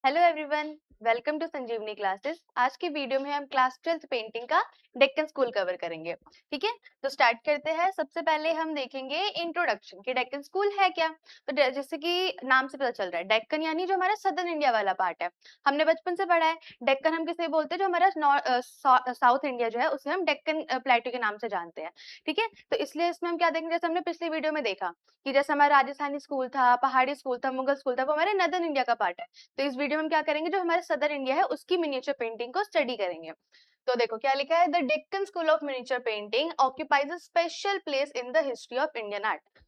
Hello everyone, welcome to Sanjeevani classes. आज की video में हम क्लास 12th पेंटिंग का डेक्कन स्कूल कवर करेंगे। ठीक है, तो स्टार्ट करते हैं। सबसे पहले हम देखेंगे इंट्रोडक्शन कि डेक्कन स्कूल है क्या। तो जैसे कि नाम से पता चल रहा है, डेक्कन यानी जो हमारा सदर्न इंडिया वाला पार्ट है। हमने बचपन से पढ़ा है डेक्कन हम किसे बोलते हैं, जो हमारा साउथ इंडिया जो है उसे हम डेक्कन प्लेटू के नाम से जानते हैं। ठीक है, तो इसलिए इसमें हम क्या देखेंगे, जैसे हमने पिछली वीडियो में देखा कि जैसे हमारा राजस्थानी स्कूल था, पहाड़ी स्कूल था, मुगल स्कूल था, वो हमारे नदर्न इंडिया का पार्ट है। तो इस वीडियो में हम क्या करेंगे, जो हमारे सदर इंडिया है उसकी मिनिएचर पेंटिंग को स्टडी करेंगे। तो देखो क्या लिखा है, the Deccan school of miniature painting occupies a special place in the history of Indian art.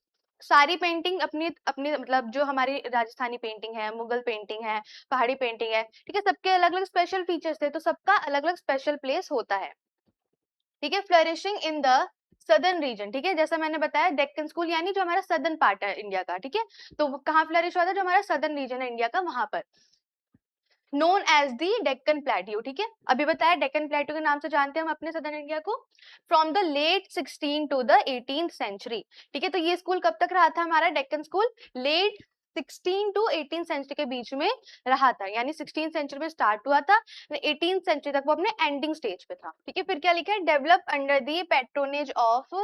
सारी पेंटिंग अपनी अपनी मतलब जो हमारी राजस्थानी पेंटिंग है, मुगल पेंटिंग है, पहाड़ी पेंटिंग है, ठीक है, सबके अलग अलग स्पेशल फीचर्स थे, तो सबका अलग अलग स्पेशल प्लेस होता है। ठीक है, flourishing in the southern reason. ठीक है, जैसा मैंने बताया डेक्कन स्कूल यानी जो हमारा सदर्न पार्ट है इंडिया का। ठीक है, तो वो कहाँ फ्लरिश हुआ था, जो हमारा सदर्न रीजन है इंडिया का, वहां पर known as the Deccan plateau. ठीक है, अभी बताया डेक्कन प्लेट्यू के नाम से जानते हैं हम अपने सदर्न इंडिया को। From the late 16 to the 18th century. ठीक है, तो ये स्कूल कब तक रहा था हमारा Deccan school? Late 16 to 18 century के बीच में रहा था, यानी 16 सेंचुरी में स्टार्ट हुआ था, 18 सेंचुरी तक वो अपने एंडिंग स्टेज पे था। ठीक है, फिर क्या लिखा है, develop under the patronage of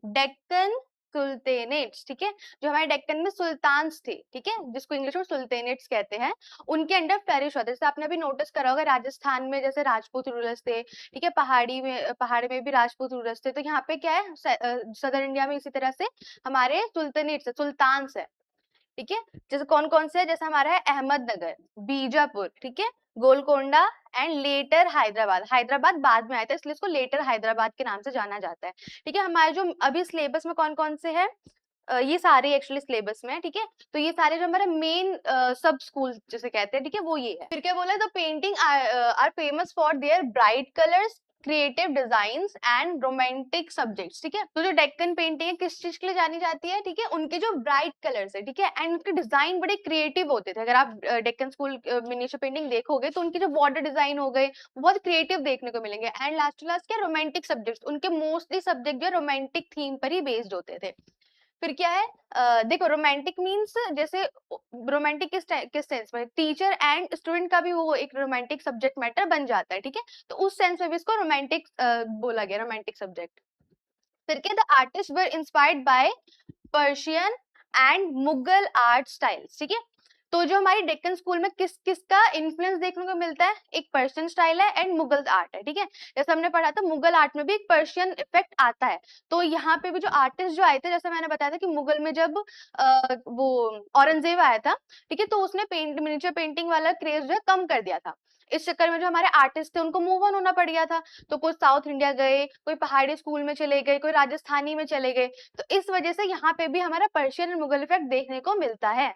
Deccan sultanates. ठीक है, जो हमारे डेक्कन में सुल्तान्स थे, ठीक है, जिसको इंग्लिश में सुल्तानेट्स कहते हैं, उनके अंडर फ्लरिश होते। जैसे आपने अभी नोटिस करा होगा, राजस्थान में जैसे राजपूत रूलर्स थे, ठीक है, पहाड़ी में भी राजपूत रूलर्स थे, तो यहाँ पे क्या है, सदर इंडिया में इसी तरह से हमारे सुल्तानेट्स है, सुल्तान्स है। ठीक है, जैसे कौन कौन से है, जैसे हमारा है अहमदनगर, बीजापुर, ठीक है, गोलकोंडा एंड लेटर हैदराबाद। हैदराबाद बाद में आया था, इसलिए इसको लेटर हैदराबाद के नाम से जाना जाता है। ठीक है, हमारे जो अभी सिलेबस में कौन कौन से है, ये सारे एक्चुअली सिलेबस में है। ठीक है, तो ये सारे जो हमारे मेन सब स्कूल जिसे कहते हैं, ठीक है, वो ये है। फिर क्या बोला, the painting are famous for their bright colours, creative designs and romantic subjects. ठीक है, तो जो डेक्कन पेंटिंग है किस चीज के लिए जानी जाती है, ठीक है, उनके जो ब्राइट कलर्स है, ठीक है, एंड उनके डिजाइन बड़े क्रिएटिव होते थे। अगर आप डेक्कन स्कूल मिनिएचर पेंटिंग देखोगे तो उनकी जो बॉर्डर डिजाइन हो गए बहुत क्रिएटिव देखने को मिलेंगे। एंड लास्ट टू लास्ट क्या, रोमांटिक सब्जेक्ट्स, उनके मोस्टली सब्जेक्ट जो रोमांटिक थीम पर ही बेस्ड होते थे। फिर क्या है, देखो रोमांटिक मीन्स जैसे रोमांटिक किस सेंस में, टीचर एंड स्टूडेंट का भी वो एक रोमांटिक सब्जेक्ट मैटर बन जाता है। ठीक है, तो उस सेंस में भी इसको रोमांटिक बोला गया, रोमांटिक सब्जेक्ट। फिर क्या, the artist were inspired by Persian and Mughal art styles. ठीक है, तो जो हमारी डेक्कन स्कूल में किस किसका इन्फ्लुएंस देखने को मिलता है, एक पर्शियन स्टाइल है एंड मुगल आर्ट है। ठीक है, जैसे हमने पढ़ा था मुगल आर्ट में भी एक पर्शियन इफेक्ट आता है, तो यहाँ पे भी जो आर्टिस्ट जो आए थे, जैसे मैंने बताया था कि मुगल में जब वो औरंगजेब आया था, ठीक है, तो उसने मिनिएचर पेंटिंग वाला क्रेज जो है कम कर दिया था। इस चक्कर में जो हमारे आर्टिस्ट थे उनको मूव ऑन होना पड़ गया था, तो कोई साउथ इंडिया गए, कोई पहाड़ी स्कूल में चले गए, कोई राजस्थानी में चले गए, तो इस वजह से यहाँ पे भी हमारा पर्शियन और मुगल इफेक्ट देखने को मिलता है।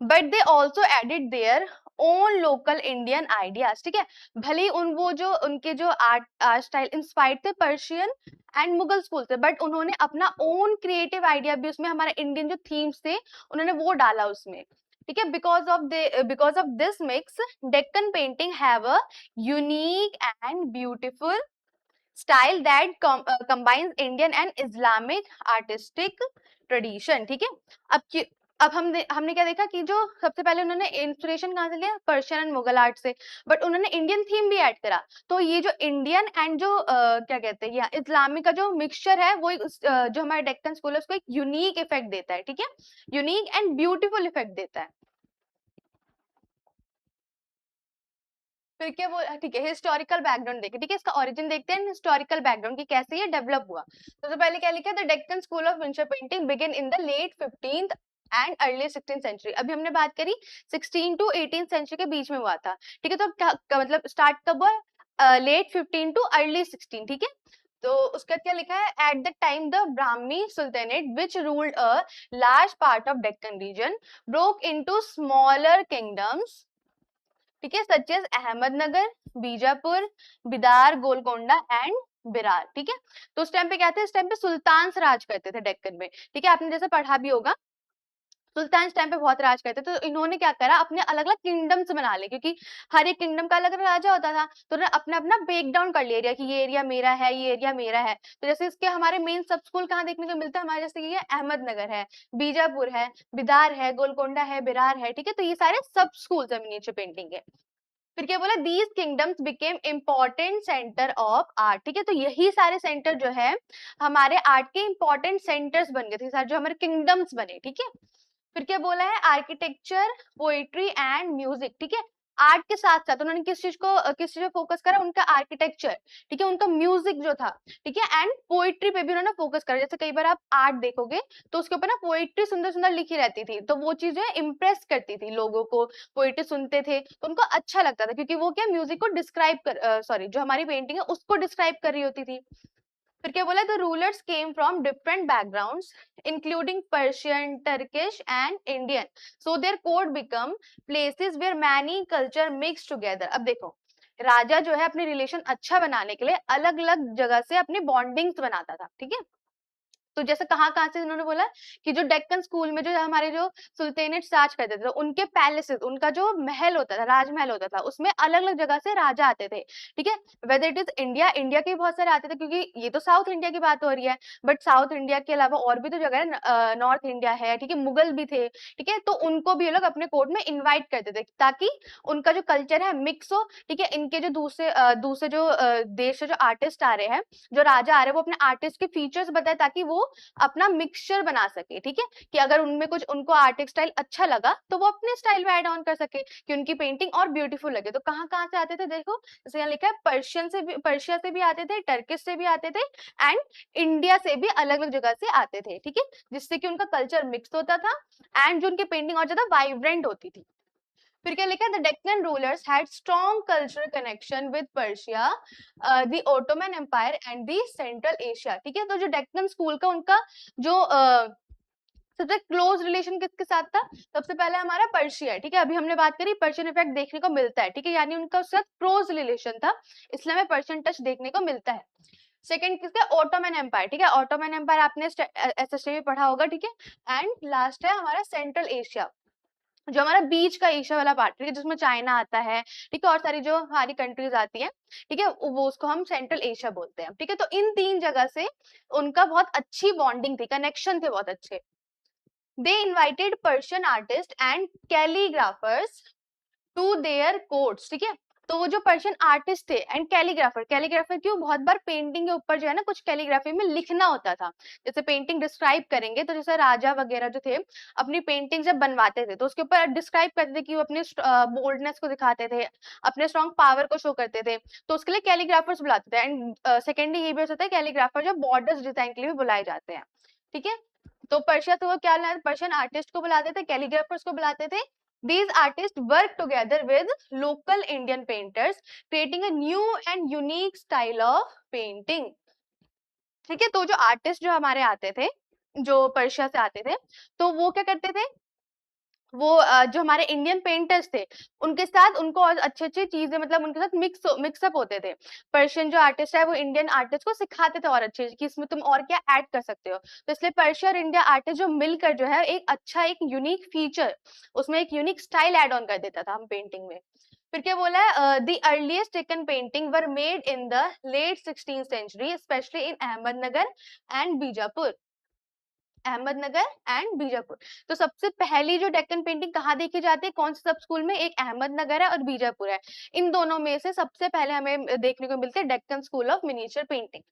But they also added their own local Indian ideas. ठीक है, भले ही उन वो जो उनके जो आर्ट स्टाइल इंस्पायर्ड थे पर्शियन एंड मुगल स्कूल से, बट उन्होंने अपना ओन क्रिएटिव आइडिया भी उसमें, हमारे इंडियन जो थीम्स थे उन्होंने वो डाला उसमें। ठीक है, because of this mix Deccan painting have a unique and beautiful style that combines Indian and Islamic artistic tradition. ठीक है, अब अब हमने क्या देखा कि जो सबसे पहले उन्होंने इंस्पिरेशन कहाँ से लिया, पर्शियन एंड मुगल आर्ट से, बट उन्होंने इंडियन थीम भी ऐड करा। तो ये जो इंडियन एंड जो क्या कहते हैं, इस्लामिक का जो मिक्सचर है, वो जो हमारा डेक्कन स्कूल है उसको एक यूनिक इफेक्ट देता है। ठीक है, यूनिक एंड ब्यूटीफुल इफेक्ट देता है। फिर क्या वो, ठीक है, हिस्टोरिकल बैकग्राउंड देखे। ठीक है, इसका ओरिजिन देखते हैं, हिस्टोरिकल बैकग्राउंड की कैसे ये डेवलप हुआ। तो सबसे पहले क्या लिखा है, the Deccan school of miniature painting begin in the late 15th and early 16th century. अभी हमने बात करी 16 टू 18 सेंचुरी के बीच में हुआ था। ठीक है, तो मतलब स्टार्ट कब हुआ, लेट 15 टू अर्ली 16। ठीक है, तो उसका क्या लिखा है, at the time the Bahmani sultanate which ruled a large part of Deccan region broke into smaller kingdoms. ठीक है, such as Ahmednagar, Bijapur, Bidar, Golconda and Berar. ठीक है, तो उस टाइम पे क्या थे, इस टाइम पे सुल्तान्स राज करते थे डेक्कन में। ठीक है, आपने जैसे पढ़ा भी होगा, सुल्तान टाइम पे बहुत राज करते, तो इन्होंने क्या करा, अपने अलग अलग किंगडम्स बना लिए, क्योंकि हर एक किंगडम का अलग अलग राजा होता था, तो उन्होंने अपना अपना ब्रेक डाउन कर लिया कि ये एरिया मेरा है, ये एरिया मेरा है। तो जैसे इसके हमारे मेन सब स्कूल कहाँ देखने को मिलता है हमारे, जैसे कि ये अहमदनगर है, बीजापुर है, बिदार है, गोलकोंडा है, बिरार है, ठीक है। तो ये सारे सब स्कूल है मिनिएचर पेंटिंग के। फिर क्या बोला, these kingdoms became important centre of art, ठीक है। तो यही सारे सेंटर जो है हमारे आर्ट के इंपॉर्टेंट सेंटर्स बन गए थे, सारे जो हमारे किंगडम्स बने, ठीक है। फिर क्या बोला है, आर्किटेक्चर, पोइट्री एंड म्यूजिक, ठीक है। आर्ट के साथ साथ उन्होंने किस चीज पे फोकस करा, उनका आर्किटेक्चर, ठीक है, उनका म्यूजिक जो था, ठीक है, एंड पोइट्री पे भी उन्होंने फोकस करा। जैसे कई बार आप आर्ट देखोगे तो उसके ऊपर ना पोइट्री सुंदर सुंदर लिखी रहती थी, तो वो चीजें इम्प्रेस करती थी लोगों को। पोइट्री सुनते थे तो उनको अच्छा लगता था, क्योंकि वो क्या म्यूजिक को डिस्क्राइब कर सॉरी जो हमारी पेंटिंग है उसको डिस्क्राइब कर रही होती थी। फिर क्या बोला, the rulers came from different backgrounds including Persian, Turkish and Indian, so there could become places where many culture mix together. अब देखो, राजा जो है अपने रिलेशन अच्छा बनाने के लिए अलग अलग जगह से अपनी बॉन्डिंग्स बनाता था, ठीक है। तो जैसे कहाँ कहाँ से उन्होंने बोला कि जो डेक्कन स्कूल में जो हमारे जो सुल्तानेट राज करते थे, तो उनके पैलेसेस, उनका जो महल होता था, राजमहल होता था, उसमें अलग अलग जगह से राजा आते थे, ठीक है। Whether it is India, India के भी बहुत सारे आते थे, क्योंकि ये तो साउथ इंडिया की बात हो रही है, बट साउथ इंडिया के अलावा और भी तो जगह है, नॉर्थ इंडिया है, ठीक है, मुगल भी थे, ठीक है। तो उनको भी ये लोग अपने कोर्ट में इन्वाइट करते थे, ताकि उनका जो कल्चर है मिक्स हो, ठीक है। इनके जो दूसरे जो देश से जो आर्टिस्ट आ रहे हैं, जो राजा आ रहे हैं, वो अपने आर्टिस्ट के फीचर्स बताए, ताकि वो अपना मिक्सचर बना सके, ठीक है। कि अगर उनमें कुछ उनको आर्टिक स्टाइल अच्छा लगा तो वो अपने स्टाइल में ऐड ऑन कर सके, कि उनकी पेंटिंग और ब्यूटीफुल लगे। तो कहाँ कहाँ से आते थे, देखो जैसे यहाँ लिखा है, पर्शिया से भी आते थे, टर्किश से भी आते थे, एंड इंडिया से भी अलग अलग जगह से आते थे, ठीक है। जिससे कि उनका कल्चर मिक्स होता था एंड जो उनकी पेंटिंग और ज्यादा वाइब्रेंट होती थी। फिर क्या लिखा है, the Deccan rulers had strong cultural connection with Persia, the Ottoman Empire and the Central Asia, ठीक है। तो जो डेक्कन स्कूल का उनका जो सबसे क्लोज रिलेशन किसके साथ था, सबसे पहले हमारा पर्शिया है, ठीक है। अभी हमने बात करी पर्शियन इफेक्ट देखने को मिलता है, ठीक है, यानी उनका उसके साथ क्लोज रिलेशन था, इसलिए हमें पर्शियन टच देखने को मिलता है। सेकंड किसका, ऑटोमन एम्पायर, ठीक है। ऑटोमन एम्पायर आपने एसएसटी में पढ़ा होगा, ठीक है। एंड लास्ट है हमारा सेंट्रल एशिया, जो हमारा बीच का एशिया वाला पार्ट, ठीक है, जिसमें चाइना आता है, ठीक है, और सारी जो हमारी कंट्रीज आती है, ठीक है, वो उसको हम सेंट्रल एशिया बोलते हैं, ठीक है। तो इन तीन जगह से उनका बहुत अच्छी बॉन्डिंग थी, कनेक्शन थे बहुत अच्छे। They invited Persian artist and calligraphers to their courts, ठीक है। तो वो जो पर्शियन आर्टिस्ट थे एंड कैलीग्राफर, कैलीग्राफर क्यों, बहुत बार पेंटिंग के ऊपर जो है ना कुछ कैलीग्राफी में लिखना होता था, जैसे पेंटिंग डिस्क्राइब करेंगे तो जैसे राजा वगैरह जो थे अपनी पेंटिंग जब बनवाते थे तो उसके ऊपर डिस्क्राइब करते थे कि वो अपने बोल्डनेस को दिखाते थे, अपने स्ट्रॉन्ग पावर को शो करते थे, तो उसके लिए कैलीग्राफर्स बुलाते थे। एंड सेकेंडली ये भी हो सकता है कैलीग्राफर जो बॉर्डर्स डिजाइन के लिए भी बुलाए जाते हैं, ठीक है। तो पर्शिया से वो क्या, पर्शियन आर्टिस्ट को बुलाते थे, कैलीग्राफर्स को बुलाते थे। These artists work together with local Indian painters, creating a new and unique style of painting. ठीक है, तो जो आर्टिस्ट जो हमारे आते थे, जो पर्शिया से आते थे, तो वो क्या करते थे, वो जो हमारे इंडियन पेंटर्स थे उनके साथ उनको और अच्छी अच्छी चीजें, मतलब उनके साथ मिक्सअप होते थे। पर्शियन जो आर्टिस्ट है वो इंडियन आर्टिस्ट को सिखाते थे और अच्छे कि इसमें तुम और क्या ऐड कर सकते हो। तो इसलिए पर्शिया और इंडिया आर्टिस्ट जो मिलकर जो है एक अच्छा एक यूनिक फीचर, उसमें एक यूनिक स्टाइल ऐड ऑन कर देता था हम पेंटिंग में। फिर क्या बोला है, the earliest Deccan painting were made in the late 16th century specially in Ahmednagar and Bijapur, Ahmednagar and Bijapur. तो सबसे पहली जो डेक्कन पेंटिंग कहाँ देखी जाती है, कौन से सब स्कूल में, एक अहमदनगर है और बीजापुर है। इन दोनों में से सबसे पहले हमें देखने को मिलते हैं Deccan school of miniature painting.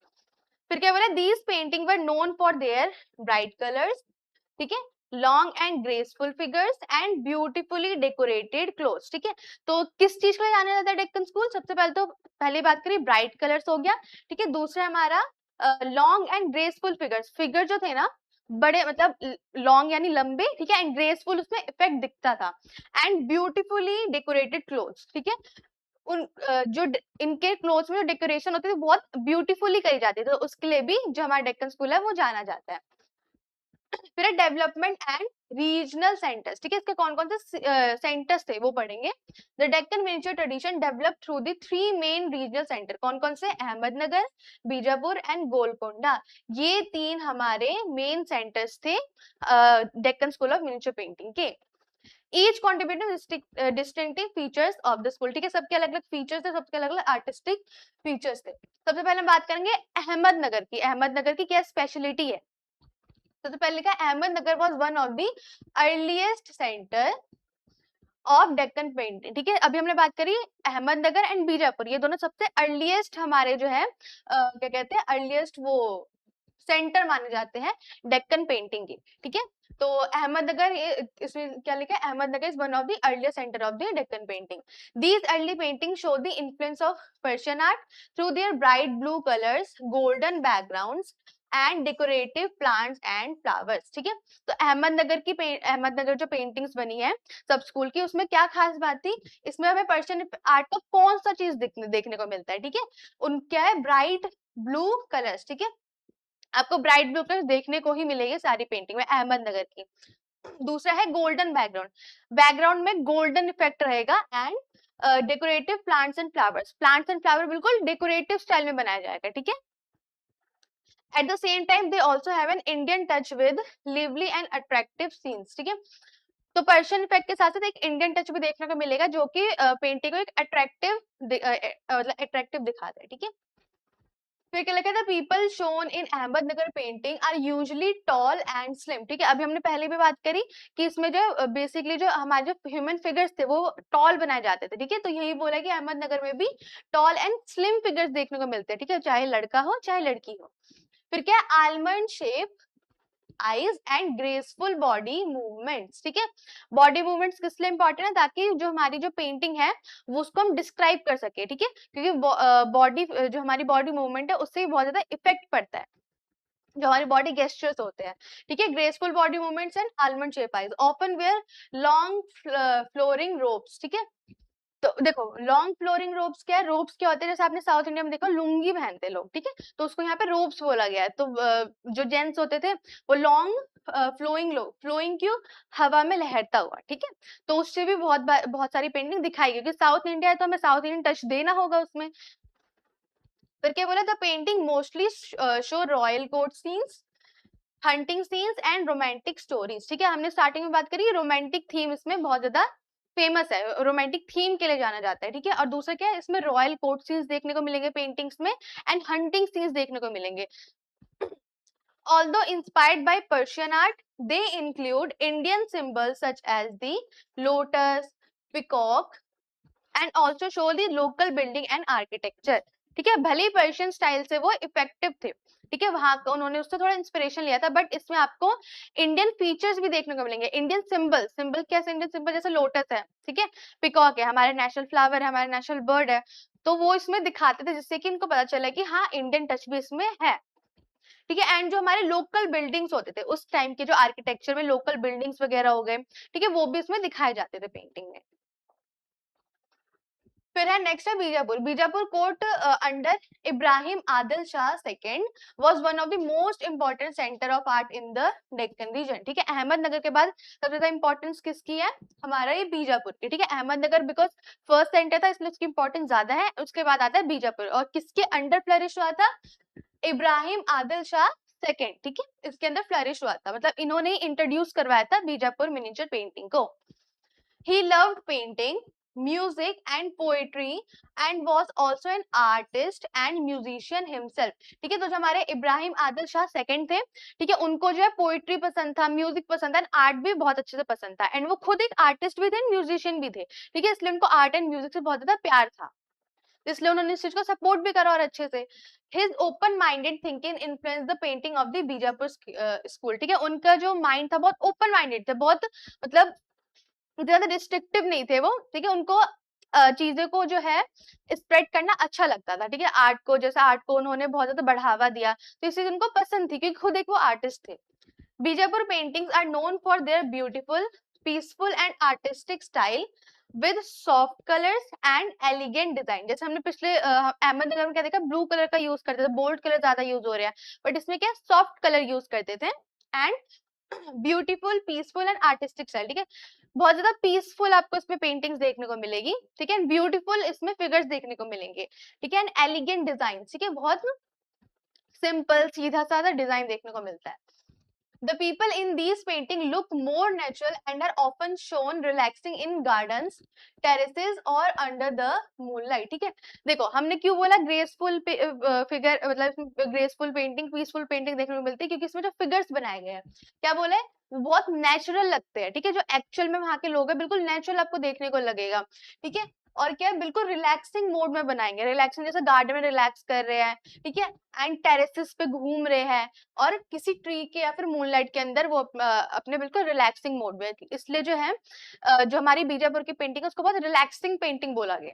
फिर क्या बोला, these painting were known for their bright colours, ठीक है, long and graceful figures and beautifully decorated clothes, ठीक है। तो किस चीज के लिए जाना जाता है डेक्कन स्कूल, सबसे पहले तो पहली बात करिए ब्राइट कलर्स हो गया, ठीक है। दूसरा हमारा long and graceful figures, figure जो थे ना बड़े, मतलब लॉन्ग यानी लंबे, ठीक है, एंड ग्रेसफुल उसमें इफेक्ट दिखता था, एंड ब्यूटीफुली डेकोरेटेड क्लोथ्स, ठीक है। उन जो इनके क्लोथ्स में जो डेकोरेशन होती थी बहुत ब्यूटीफुली करी जाती थी, तो उसके लिए भी जो हमारा डेक्कन स्कूल है वो जाना जाता है। फिर है डेवलपमेंट एंड रीजनल सेंटर्स, ठीक है, इसके कौन कौन से सेंटर्स थे वो पढ़ेंगे। The Deccan miniature tradition develop through the 3 main regional centre, कौन कौन से, अहमदनगर, बीजापुर एंड गोलकोंडा, ये 3 हमारे मेन सेंटर्स थे Deccan school of miniature painting के। Each contributing distinctive features of the school, ठीक है, सबके अलग अलग फीचर्स थे, सबके अलग अलग आर्टिस्टिक फीचर्स थे। सबसे पहले हम बात करेंगे अहमदनगर की। अहमदनगर की क्या स्पेशलिटी है? सबसे पहले लिखा है Ahmednagar was one of the earliest centre of Deccan painting, ठीक है। अभी हमने बात करी अहमदनगर एंड बीजापुर, ये दोनों सबसे अर्लीस्ट हमारे जो है क्या कहते हैं, अर्लीस्ट वो सेंटर माने जाते हैं डेक्कन पेंटिंग की, ठीक है। तो अहमदनगर, इसमें क्या लिखा है, Ahmednagar is one of the earliest centre of the Deccan painting. These early painting show the influence of Persian art through their bright blue colours, golden backgrounds and decorative plants and flowers, ठीक है। तो अहमदनगर जो पेंटिंग्स बनी है सब school की, उसमें क्या खास बात थी, इसमें हमें पर्शियन आर्ट का कौन सा चीज देखने को मिलता है, ठीक है, उन क्या है, ब्राइट ब्लू कलर्स, ठीक है, आपको ब्राइट ब्लू कलर देखने को ही मिलेगी सारी पेंटिंग में अहमदनगर की। दूसरा है गोल्डन बैकग्राउंड, बैकग्राउंड में गोल्डन इफेक्ट रहेगा and decorative plants and flowers, plants and flower बिल्कुल डेकोरेटिव स्टाइल में बनाया जाएगा, ठीक है। At the same time they also have an Indian touch with lively and attractive scenes, ठीक है। तो पर्शियन इफेक्ट के साथ साथ एक इंडियन टच भी देखने को मिलेगा जो कि पेंटिंग को एक अट्रैक्टिव दिखाता है, ठीक है। फिर क्या लिखा था, people shown in Ahmednagar painting are usually tall and slim, ठीक है। अभी हमने पहले भी बात करी कि इसमें जो बेसिकली जो हमारे जो ह्यूमन फिगर्स थे वो टॉल बनाए जाते थे, ठीक है। तो यही बोला कि अहमदनगर में भी टॉल एंड स्लिम फिगर्स देखने को मिलते हैं, ठीक है, चाहे लड़का हो चाहे लड़की हो। फिर क्या, almond shape eyes and graceful body movements, ठीक है। बॉडी मूवमेंट्स किस लिए इंपॉर्टेंट है, ताकि जो हमारी जो पेंटिंग है वो उसको हम डिस्क्राइब कर सके, ठीक है, क्योंकि बॉडी जो हमारी बॉडी मूवमेंट है उससे बहुत ज्यादा इफेक्ट पड़ता है जो हमारी बॉडी गेस्चर्स होते हैं, ठीक है। Graceful body movements and almond shape eyes often wear long flowing robes, ठीक है। तो देखो लॉन्ग फ्लोरिंग रोप्स क्या है, रोप्स क्या होते हैं, जैसे आपने साउथ इंडिया में देखो लुंगी पहनते हैं लोग, ठीक है, तो उसको यहाँ पे रोप्स बोला गया है। तो जो जेंट्स होते थे वो लॉन्ग फ्लोइंग क्यों, हवा में लहरता हुआ, ठीक है। तो उससे भी बहुत सारी पेंटिंग दिखाई, क्योंकि साउथ इंडिया है तो हमें साउथ इंडियन टच देना होगा उसमें। फिर क्या बोला, the painting mostly show royal court scenes, hunting scenes and romantic stories, ठीक है। हमने स्टार्टिंग में बात करी रोमांटिक थीम इसमें बहुत ज्यादा फेमस है, रोमांटिक थीम के लिए जाना जाता है, ठीक है। और दूसरा क्या है, इसमें रॉयल कोर्ट सीन्स देखने को मिलेंगे पेंटिंग्स में एंड हंटिंग सीन्स देखने को मिलेंगे। Although inspired by Persian art, they include Indian symbols such as the lotus, peacock, and also show the local building and architecture, ठीक है। भले ही पर्शियन स्टाइल से वो इफेक्टिव थे, ठीक है, वहां का उन्होंने उससे थोड़ा इंस्पिरेशन लिया था, बट इसमें आपको इंडियन फीचर्स भी देखने को मिलेंगे। इंडियन सिंबल कैसे, इंडियन सिंबल जैसे लोटस है, ठीक है, पिकॉक है, हमारे नेशनल फ्लावर है, हमारे नेशनल बर्ड है, तो वो इसमें दिखाते थे जिससे कि इनको पता चला कि हाँ इंडियन टच भी इसमें है, ठीक है। एंड जो हमारे लोकल बिल्डिंग्स होते थे उस टाइम के, जो आर्किटेक्चर में लोकल बिल्डिंग्स वगैरह हो गए, ठीक है, वो भी इसमें दिखाए जाते थे पेंटिंग में। फिर है नेक्स्ट है Bijapur. Bijapur court under Ibrahim Adil Shah second was one of the most important centre of art in the Deccan region, ठीक है। अहमदनगर के बाद सबसे ज्यादा इंपॉर्टेंस किसकी है, हमारा ये बीजापुर की, ठीक है। अहमदनगर बिकॉज फर्स्ट सेंटर था इसलिए उसकी इंपॉर्टेंस ज्यादा है, उसके बाद आता है बीजापुर, और किसके अंडर फ्लरिश हुआ था, इब्राहिम आदिल शाह सेकंड, ठीक है, इसके अंदर फ्लरिश हुआ था, मतलब इन्होंने इंट्रोड्यूस करवाया था बीजापुर मिनिएचर पेंटिंग को। He loved painting, music and poetry and was also an artist and musician himself, ठीक है। तो जो हमारे इब्राहिम आदिल शाह सेकंड थे, ठीक है, उनको जो है पोइट्री पसंद था, म्यूजिक पसंद था, आर्ट भी बहुत अच्छे से पसंद था, एंड वो खुद एक आर्टिस्ट भी थे, म्यूजिशियन भी थे, ठीक है, इसलिए उनको आर्ट एंड म्यूजिक से बहुत ज्यादा प्यार था, इसलिए उन्होंने इस चीज को सपोर्ट भी करा और अच्छे से। His open minded thinking influence the painting of the Bijapur school, ठीक है, उनका जो माइंड था बहुत ओपन माइंडेड था, बहुत मतलब इतने ज्यादा रिस्ट्रिक्टिव नहीं थे वो, ठीक है, उनको चीजें को जो है स्प्रेड करना अच्छा लगता था, ठीक है, आर्ट को, जैसे आर्ट को उन्होंने बहुत ज्यादा बढ़ावा दिया, तो इसलिए उनको पसंद थी, क्योंकि खुद एक वो आर्टिस्ट थे। Bijapur paintings are known for their beautiful, peaceful and artistic style with soft colours and elegant design, जैसे हमने पिछले अहमदनगर में क्या देखा, ब्लू कलर का यूज करते थे, बोल्ड कलर ज्यादा यूज हो रहा है, बट इसमें क्या सॉफ्ट कलर यूज करते थे, and beautiful, peaceful and artistic style, ठीक है। बहुत ज्यादा पीसफुल आपको इसमें पेंटिंग्स देखने को मिलेगी, ठीक है। ब्यूटीफुल इसमें फिगर्स देखने को मिलेंगे, ठीक है। एंड एलिगेंट डिजाइन, ठीक है, बहुत सिंपल सीधा साधा डिजाइन देखने को मिलता है। The people in these paintings look more natural and are often shown relaxing in gardens, terraces or under the moonlight, ठीक है। देखो हमने क्यों बोला ग्रेसफुल फिगर, मतलब ग्रेसफुल पेंटिंग, पीसफुल पेंटिंग देखने को मिलती है, क्योंकि इसमें जो फिगर्स बनाए गए हैं, क्या बोले, वो बहुत नेचुरल लगते हैं, ठीक है। जो एक्चुअल में वहां के लोग हैं बिल्कुल नेचुरल आपको देखने को लगेगा, ठीक है। और क्या है, बिल्कुल रिलैक्सिंग मोड में बनाएंगे, रिलैक्सिंग जैसे गार्डन में रिलैक्स कर रहे हैं, ठीक है। एंड टेरेसेस पे घूम रहे हैं और किसी ट्री के या फिर मूनलाइट के अंदर वो अपने बिल्कुल रिलैक्सिंग मोड में, इसलिए जो है जो हमारी बीजापुर की पेंटिंग है उसको बहुत रिलैक्सिंग पेंटिंग बोला गया।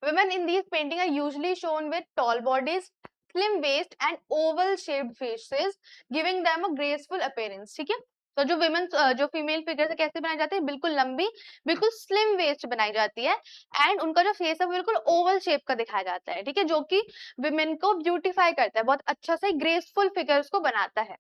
Women in these paintings are usually shown with tall bodies, slim waist and oval shaped faces, giving them a graceful appearance, ठीक है। तो जो विमेन, जो फीमेल फिगर कैसे बनाई जाती है, बिल्कुल लंबी, बिल्कुल स्लिम वेस्ट बनाई जाती है, एंड उनका जो फेस है वो बिल्कुल ओवल शेप का दिखाया जाता है, ठीक है, जो कि विमेन को ब्यूटीफाई करता है, बहुत अच्छा से ग्रेसफुल फिगर्स को बनाता है।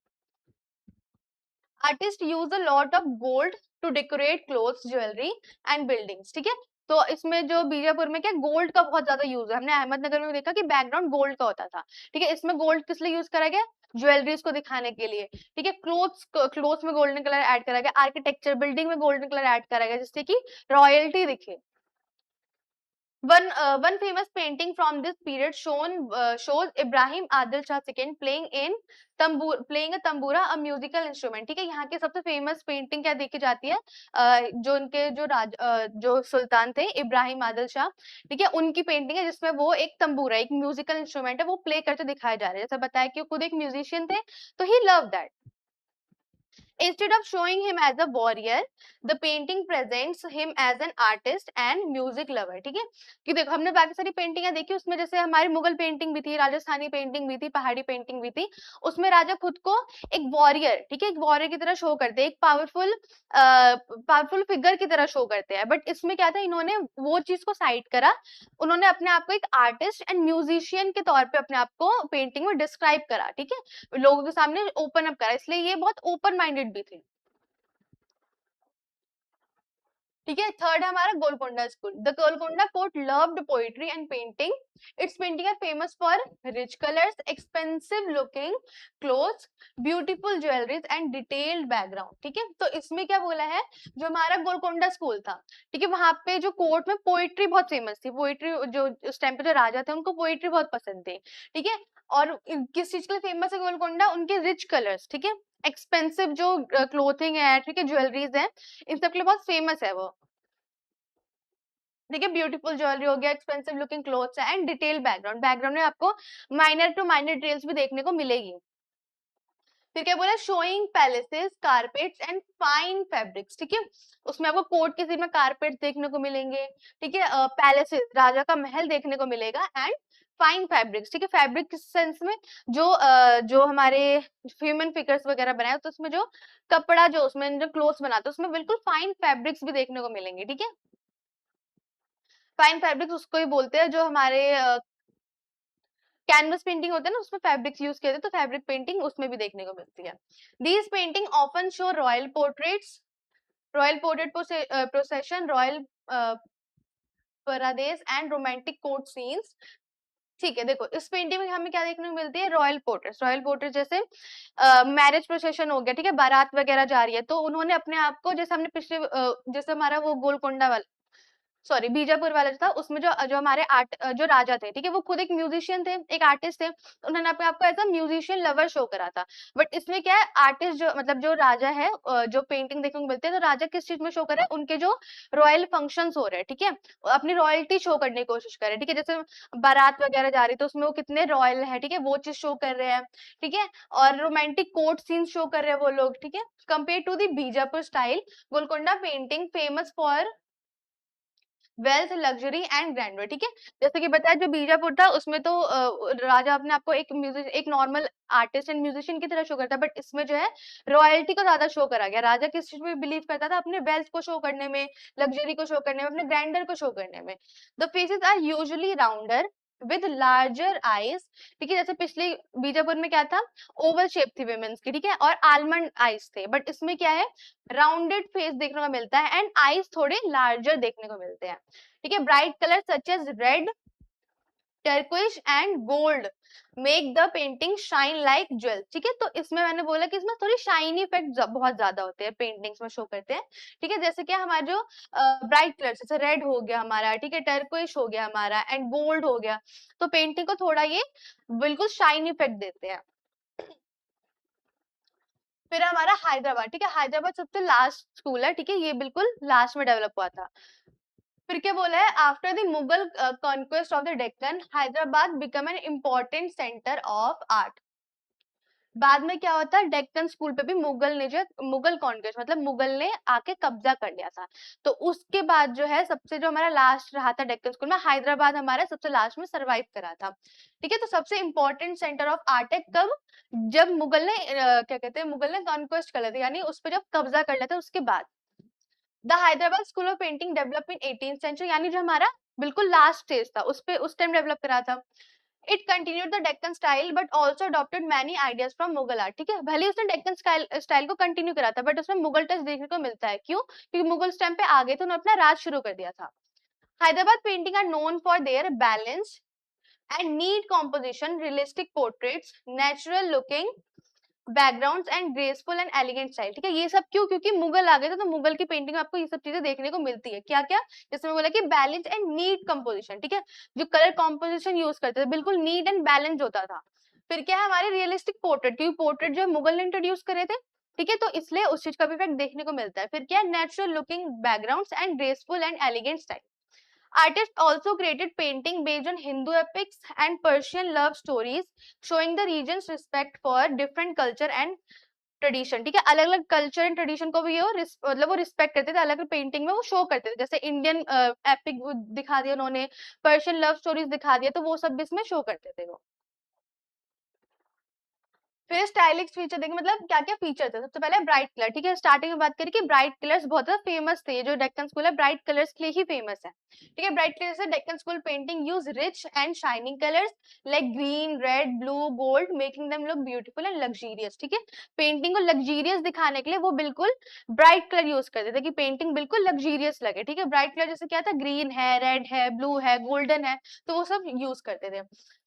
Artist use a lot of gold to decorate clothes, jewellery and buildings, ठीक है। तो इसमें जो बीजापुर में क्या गोल्ड का बहुत ज्यादा यूज है, हमने अहमदनगर में देखा कि बैकग्राउंड गोल्ड का होता था, ठीक है। इसमें गोल्ड किस लिए यूज करा गया, ज्वेलरीज को दिखाने के लिए, ठीक है। क्लोथ्स में गोल्डन कलर ऐड करा गया, आर्किटेक्चर बिल्डिंग में गोल्डन कलर ऐड करा गया, जिससे कि रॉयल्टी दिखे। One famous painting from this period shows Ibrahim Adil Shah II playing a tambura, a musical instrument, ठीक है। यहाँ के सबसे फेमस पेंटिंग क्या देखी जाती है, जो उनके जो सुल्तान थे इब्राहिम आदिल शाह, ठीक है, उनकी पेंटिंग है जिसमें वो एक तंबूरा, एक म्यूजिकल इंस्ट्रूमेंट है, वो प्ले करते दिखाए जा रहे हैं। जैसे बताया कि वो खुद एक म्यूजिशियन थे, तो he love that. Instead of showing him as a warrior, the painting presents him as an artist and music lover, ठीक है। कि देखो हमने बाकी सारी पेंटिंगें देखी, उसमें जैसे हमारी मुगल पेंटिंग भी थी, राजस्थानी पेंटिंग भी थी, पहाड़ी पेंटिंग भी थी, उसमें राजा खुद को एक वॉरियर, ठीक है, एक वॉरियर की तरह शो करते हैं, एक पावरफुल फिगर की तरह शो करते हैं। बट इसमें क्या था, इन्होंने वो चीज को साइड करा, उन्होंने अपने आप को एक आर्टिस्ट एंड म्यूजिशियन के तौर पे अपने आप को पेंटिंग में डिस्क्राइब करा, ठीक है, लोगों के सामने ओपन अप करा, इसलिए ये बहुत ओपन माइंडेड भी थे, ठीक है। थर्ड है हमारा Golconda school. The Golconda court loved poetry and painting. Its painting are famous for rich colours, expensive looking clothes, beautiful jewelleries and detailed background, ठीक है। तो इसमें क्या बोला है, जो हमारा गोलकोंडा स्कूल था, ठीक है, वहां पे जो कोर्ट में पोइट्री बहुत फेमस थी, पोइट्री जो उस टाइम पे जो राजा थे उनको पोइट्री बहुत पसंद थी, ठीक है। और किस चीज के लिए फेमस है गोलकोंडा, उनके रिच कलर्स, ठीक है, एक्सपेंसिव जो क्लोथिंग है, ठीक है, ज्वेलरीज है, इन सब के लिए बहुत फेमस है वो, देखिए। ब्यूटीफुल ज्वेलरी हो गया, एक्सपेंसिव लुकिंग क्लोथ्स है एंड डिटेल बैकग्राउंड, बैकग्राउंड में आपको माइनर टू माइनर डिटेल्स भी देखने को मिलेगी। फिर क्या बोला, showing palaces, carpets and fine fabrics, ठीक है। उसमें आपको कोर्ट के सीन में कारपेट देखने को मिलेंगे, ठीक है, पैलेसेस राजा का महल देखने को मिलेगा, एंड फाइन फैब्रिक्स, ठीक है। फैब्रिक किस सेंस में, जो हमारे ह्यूमन फिगर्स वगैरह बनाए तो उसमें जो कपड़ा, जो उसमें जो क्लोथ्स बनाते हैं उसमें बिल्कुल फाइन फैब्रिक्स भी देखने को मिलेंगे, ठीक है। फाइन फैब्रिक्स उसको ही बोलते हैं जो हमारे कैनवस पेंटिंग होता है ना, उसमें फैब्रिक्स यूज किए थे, तो फैब्रिक पेंटिंग उसमें भी देखने को मिलती है। These painting often show royal portraits, royal portrait procession, royal parades and romantic court scenes, ठीक है। देखो इस पेंटिंग में हमें क्या देखने को मिलती है, रॉयल पोर्ट्रेट, रॉयल पोर्ट्रेट जैसे मैरिज प्रोसेशन हो गया, ठीक है, बारात वगैरह जा रही है, तो उन्होंने अपने आप को, जैसे हमने पिछले जैसे हमारा वो गोलकोंडा वाला, सॉरी बीजापुर वाला जो था, उसमें जो जो हमारे जो राजा थे, ठीक है, वो खुद एक म्यूजिशियन थे, एक आर्टिस्ट थे, उन्होंने अपने आपको as a musician lover show करा था। बट इसमें क्या है, आर्टिस्ट जो मतलब जो राजा है, जो पेंटिंग देखने को मिलते हैं, तो राजा किस चीज में शो कर रहे हैं, उनके जो रॉयल फंक्शंस हो रहे हैं, ठीक है, अपनी रॉयल्टी शो करने की कोशिश कर रहे हैं, ठीक है। जैसे बारात वगैरह जा रही है तो उसमें वो कितने रॉयल है, ठीक है, वो चीज शो कर रहे हैं, ठीक है। और रोमांटिक कोर्ट सीन शो कर रहे हैं वो लोग, ठीक है। Compare to the Bijapur style, Golconda painting famous for wealth, luxury and grandeur, ठीक है। जैसे कि बताया जो बीजापुर था उसमें तो राजा अपने आपको एक नॉर्मल आर्टिस्ट एंड म्यूजिशियन की तरह शो करता है, बट इसमें जो है रॉयल्टी को ज्यादा शो करा गया। राजा किस चीज में बिलीव करता था, अपने वेल्थ को शो करने में, लग्जरी को शो करने में, अपने ग्रैंडर को शो करने में। The faces are usually rounder, with larger eyes, ठीक है, जैसे पिछले बीजापुर में क्या था, ओवल शेप थी विमेन्स की, ठीक है, और आलमंड आईज थे, बट इसमें क्या है, राउंडेड फेस देखने को मिलता है एंड आईज थोड़े लार्जर देखने को मिलते हैं, ठीक है। Bright colour such as red, turquoise and gold make the painting shine like jewel, ठीक है। तो इसमें मैंने बोला कि इसमें थोड़ी शाइनी इफेक्ट बहुत ज्यादा होते हैं, पेंटिंग्स में शो करते हैं, ठीक है। जैसे क्या हमारा जो ब्राइट कलर, जैसे रेड हो गया हमारा, ठीक है, टर्कोइश हो गया हमारा एंड गोल्ड हो गया, तो पेंटिंग को थोड़ा ये बिल्कुल शाइन इफेक्ट देते हैं। फिर हमारा हैदराबाद, ठीक है, हैदराबाद सबसे लास्ट स्कूल है, ठीक है, ये बिल्कुल लास्ट में डेवलप हुआ था। फिर क्या बोला है, after the Mughal conquest of the Deccan Hyderabad become an important centre of art. बाद में क्या होता है, डेक्कन स्कूल पे भी मुगल ने जो मुगल कॉन्क्वेस्ट मतलब मुगल ने आके कब्जा कर लिया था, तो उसके बाद जो है सबसे जो हमारा लास्ट रहा था डेक्कन स्कूल में, हैदराबाद हमारा सबसे लास्ट में सरवाइव करा था, ठीक है। तो सबसे इम्पोर्टेंट सेंटर ऑफ आर्ट है कब, जब मुगल ने क्या कहते हैं, मुगल ने कॉन्क्वेस्ट कर लिया था, यानी उस पर जब कब्जा कर लिया था उसके बाद। The Hyderabad school of painting develop in 18th century, यानी जो हमारा बिल्कुल लास्ट स्टेज था उस पे उस टाइम डेवलप करा था। It continued the Deccan style but also adopted many ideas from Mughal art, ठीक है, भले उसने डेक्कन स्टाइल को कंटिन्यू करा था, बट उसमें मुगल टच देखने को मिलता है, क्यों, क्योंकि मुगल उस टाइम पे आ गए थे, उन्होंने अपना राज शुरू कर दिया था। Hyderabad painting are known for their balance and neat composition, realistic portraits, natural looking backgrounds and graceful and elegant style, ठीक है। ये सब क्यों, क्योंकि मुगल आ गए थे, तो मुगल की पेंटिंग में आपको ये सब चीजें देखने को मिलती है, क्या क्या, जिसमें बोला कि बैलेंस एंड नीट कंपोजिशन, ठीक है, जो कलर कॉम्पोजिशन यूज करते थे बिल्कुल नीट एंड बैलेंस होता था। फिर क्या है हमारे रियलिस्टिक पोर्ट्रेट, क्योंकि पोर्ट्रेट जो मुगल ने इंट्रोड्यूस करे थे, ठीक है, तो इसलिए उस चीज का भी इफेक्ट देखने को मिलता है। फिर क्या है, natural looking backgrounds and graceful and elegant style. Artists also created painting based on Hindu epics and Persian love stories, showing the region's respect for different culture and tradition, ठीक है, अलग अलग कल्चर एंड ट्रेडिशन को भी मतलब वो respect करते थे, अलग अलग पेंटिंग में वो शो करते थे, जैसे इंडियन एपिक दिखा दिया उन्होंने, पर्शियन लव स्टोरीज दिखा दिया, तो वो सब इसमें शो करते थे वो। फिर स्टाइलिश फीचर देखें, मतलब क्या क्या फीचर थे, सबसे पहले ब्राइट कलर, ठीक है, स्टार्टिंग में बात करें कि ब्राइट कलर्स बहुत ज्यादा फेमस थे, जो डेक्कन स्कूल है ब्राइट कलर्स के लिए ही फेमस है, ठीक है। ब्राइट कलर्स से Deccan school painting use rich and shining colours like green, red, blue, gold, making them look beautiful and luxurious, ठीक है। पेंटिंग को लग्जरियस दिखाने के लिए वो बिल्कुल ब्राइट कलर यूज करते थे कि पेंटिंग बिल्कुल लग्जरियस लगे, ठीक है। ब्राइट कलर जैसे क्या था, ग्रीन है, रेड है, ब्लू है, गोल्डन है, तो वो सब यूज करते थे।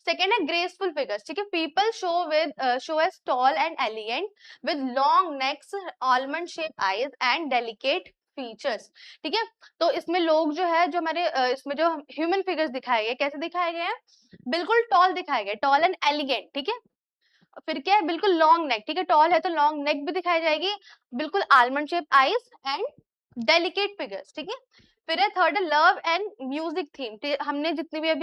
सेकेंड है ग्रेसफुल फिगर्स, ठीक है, people show as tall and elegant with long necks, almond shape eyes and delicate features, ठीक है। तो इसमें लोग जो है, जो हमारे इसमें जो ह्यूमन फिगर्स दिखाए गए, कैसे दिखाए गए हैं, बिल्कुल टॉल दिखाए गए, टॉल एंड एलिगेंट, ठीक है। फिर क्या है, बिल्कुल लॉन्ग नेक, ठीक है, टॉल है तो लॉन्ग नेक भी दिखाई जाएगी, बिल्कुल almond shape eyes and delicate figures, ठीक है। फिर है third love and music theme, हमने जितने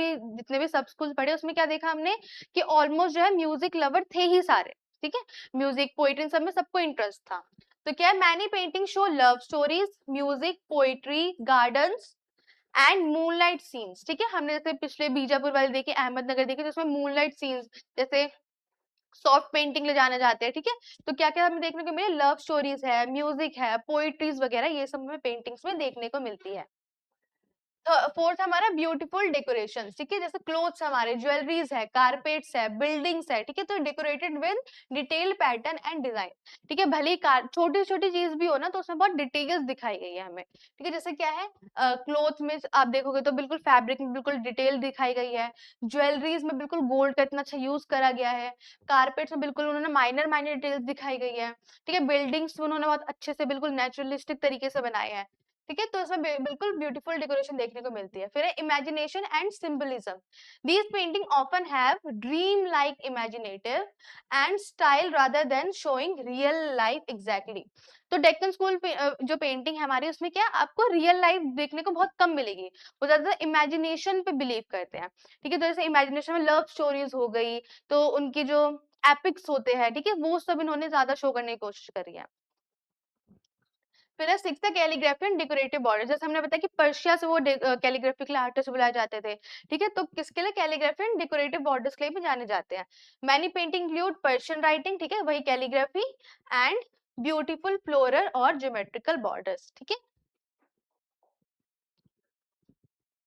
भी सब स्कूल पढ़े उसमें क्या देखा हमने कि ऑलमोस्ट जो है म्यूजिक लवर थे ही सारे, ठीक है, म्यूजिक पोइट्री सब में सबको इंटरेस्ट था। तो क्या है, many painting show love stories, music, poetry, gardens and moonlight scenes, ठीक है। हमने जैसे पिछले बीजापुर वाले देखे, अहमदनगर देखे, तो उसमें मूनलाइट सीन्स जैसे सॉफ्ट पेंटिंग ले जाने जाते हैं, ठीक है। तो क्या क्या हमें देखने को मिले, लव स्टोरीज है, म्यूजिक है, पोइट्रीज वगैरह, ये सब हमें पेंटिंग्स में देखने को मिलती है। फोर्थ हमारा ब्यूटीफुल डेकोरेशन, ठीक है, जैसे क्लोथ्स हमारे, ज्वेलरीज है, कारपेट्स है, बिल्डिंग्स है, ठीक है, तो decorated with detail pattern and design, ठीक है। भले ही छोटी छोटी चीज भी हो ना, तो उसमें बहुत डिटेल्स दिखाई गई है हमें, ठीक है। जैसे क्या है, क्लोथ में आप देखोगे तो बिल्कुल फैब्रिक में बिल्कुल डिटेल दिखाई गई है, ज्वेलरीज में बिल्कुल गोल्ड का इतना अच्छा यूज करा गया है, कारपेट्स में बिल्कुल उन्होंने माइनर माइनर डिटेल्स दिखाई गई है, ठीक है। बिल्डिंग्स में उन्होंने बहुत अच्छे से बिल्कुल नेचुरलिस्टिक तरीके से बनाए हैं, ठीक है। तो इसमें बिल्कुल ब्यूटीफुल डेकोरेशन देखने को मिलती है। फिर है imagination and symbolism, these painting often have dream like imaginative and style rather than showing real life exactly. तो डेक्कन स्कूल जो पेंटिंग है हमारी, उसमें क्या आपको रियल लाइफ देखने को बहुत कम मिलेगी, वो ज्यादा इमेजिनेशन पे बिलीव करते हैं, ठीक है। तो जैसे इमेजिनेशन में लव स्टोरीज हो गई, तो उनकी जो एपिक्स होते हैं, ठीक है, वो सब इन्होंने ज्यादा शो करने की कोशिश करी है। फिर है सिक्स्थ है कैलीग्राफी एंड डेकोरेटिव बॉर्डर, जैसे हमने बताया कि पर्शिया से वो कैलीग्राफी के लिए आर्टिस्ट बुलाए जाते थे, ठीक है। तो किसके लिए, कैलीग्राफी एंड डेकोरेटिव बॉर्डर्स के लिए भी जाने जाते हैं। Many painting include Persian writing, ठीक है, वही कैलीग्राफी एंड ब्यूटीफुल फ्लोरल और ज्योमेट्रिकल बॉर्डर्स, ठीक है।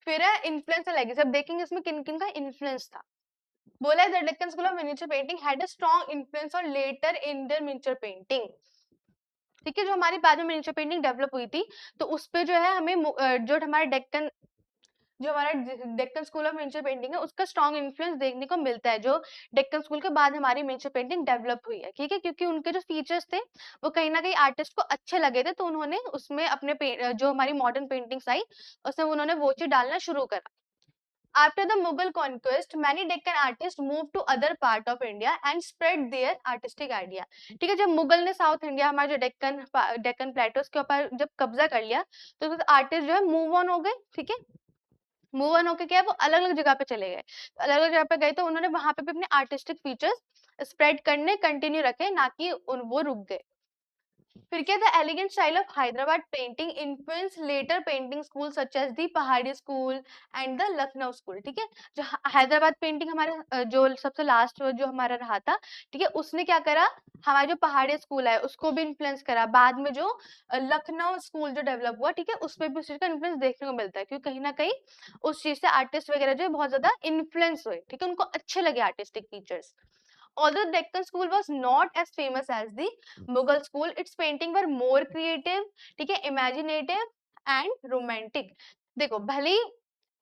फिर है इन्फ्लुएंस एंड लेगेसी। अब देखेंगे इसमें किन किन का इन्फ्लुएंस था। बोला है the Deccan school of miniature painting had a strong influence on later Indian miniature painting. ठीक है, जो हमारी बाद में मिनिएचर पेंटिंग डेवलप हुई थी, तो उस पे जो है हमें जो हमारा Deccan school of miniature painting है, उसका स्ट्रॉन्ग इन्फ्लुएंस देखने को मिलता है, जो डेक्कन स्कूल के बाद हमारी मिनिएचर पेंटिंग डेवलप हुई है। ठीक है, क्योंकि उनके जो फीचर्स थे वो कहीं ना कहीं आर्टिस्ट को अच्छे लगे थे, तो उन्होंने उसमें अपने जो हमारी मॉडर्न पेंटिंग्स आई उसमें उन्होंने वो चीज डालना शुरू करा। After the Mughal conquest, many Deccan artists moved to other part of India and spread their artistic idea. ठीक है, जब मुगल ने साउथ इंडिया, हमारे जो डेक्कन प्लेटोस के ऊपर जब कब्जा कर लिया, तो आर्टिस्ट जो है मूव ऑन हो गए। ठीक है, मूव ऑन होके क्या है, वो अलग अलग जगह पे चले गए। अलग अलग जगह पे गए तो उन्होंने वहां पे भी अपने आर्टिस्टिक फीचर्स स्प्रेड करने कंटिन्यू रखे, ना कि वो रुक गए। फिर क्या था, elegant style of Hyderabad painting influence later painting school such as the Pahari school and the Lucknow school. ठीक है, जो हैदराबाद पेंटिंग हमारा जो सबसे लास्ट जो हमारा रहा था, ठीक है, उसने क्या करा, हमारा जो पहाड़ी स्कूल है उसको भी इन्फ्लुएंस करा। बाद में जो लखनऊ स्कूल जो डेवलप हुआ, ठीक है, उस पर भी उस चीज का इन्फ्लुएंस देखने को मिलता है, क्योंकि कहीं ना कहीं उस चीज से आर्टिस्ट वगैरह जो है बहुत ज्यादा इन्फ्लुएंस हुए। ठीक है, उनको अच्छे लगे artistic features. Although Deccan school was not as famous as the Mughal school, its painting were more creative, ठीक है, imaginative and romantic। देखो, भले ही